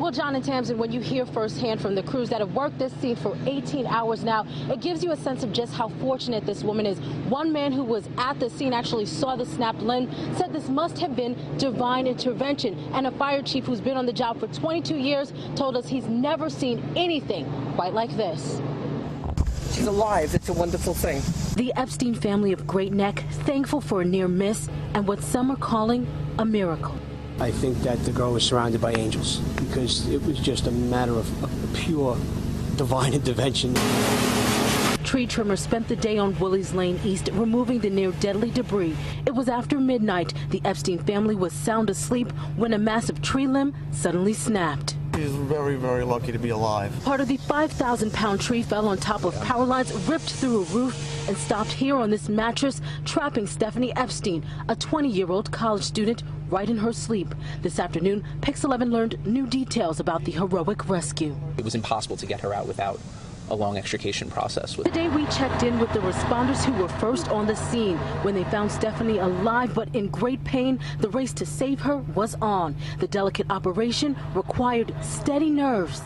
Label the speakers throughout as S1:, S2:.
S1: Well, John and Tamsin, when you hear firsthand from the crews that have worked this scene for 18 hours now, it gives you a sense of just how fortunate this woman is. One man who was at the scene actually saw the snapped limb, said this must have been divine intervention. And a fire chief who's been on the job for 22 years told us he's never seen anything quite like this.
S2: She's alive. It's a wonderful thing.
S1: The Epstein family of Great Neck thankful for a near miss and what some are calling a miracle.
S3: I think that the girl was surrounded by angels because it was just a matter of pure divine intervention.
S1: Tree trimmers spent the day on Willie's Lane East removing the near deadly debris. It was after midnight. The Epstein family was sound asleep when a massive tree limb suddenly snapped.
S4: She's very, very lucky to be alive.
S1: Part of the 5,000-pound tree fell on top of power lines, ripped through a roof, and stopped here on this mattress, trapping Stephanie Epstein, a 20-year-old college student, right in her sleep. This afternoon, Pix 11 learned new details about the heroic rescue.
S5: It was impossible to get her out without a long extrication process.
S1: Today we checked in with the responders who were first on the scene. When they found Stephanie alive but in great pain, the race to save her was on. The delicate operation required steady nerves.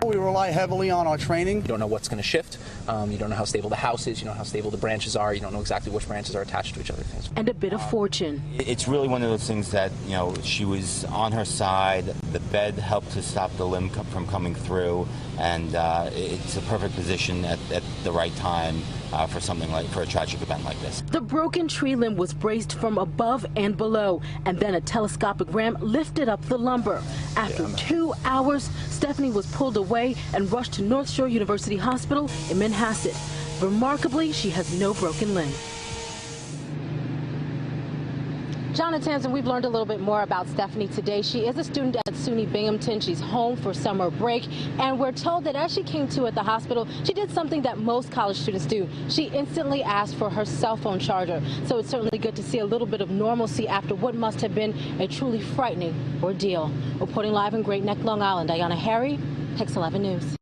S4: We rely heavily on our training.
S5: You don't know what's going to shift. You don't know how stable the house is. You don't know how stable the branches are. You don't know exactly which branches are attached to each other.
S1: And a bit of fortune.
S6: It's really one of those things that, you know, she was on her side. The bed helped to stop the limb from coming through, and it's a perfect position at the right time for a tragic event like this.
S1: The broken tree limb was braced from above and below, and then a telescopic ram lifted up the lumber. After 2 hours, Stephanie was pulled away and rushed to North Shore University Hospital in Manhasset. Remarkably, she has no broken limb. John and Tamsin, we've learned a little bit more about Stephanie today. She is a student at SUNY Binghamton. She's home for summer break, and we're told that as she came to at the hospital, she did something that most college students do. She instantly asked for her cell phone charger. So it's certainly good to see a little bit of normalcy after what must have been a truly frightening ordeal. Reporting live in Great Neck, Long Island, Diana Harry, Pix 11 News.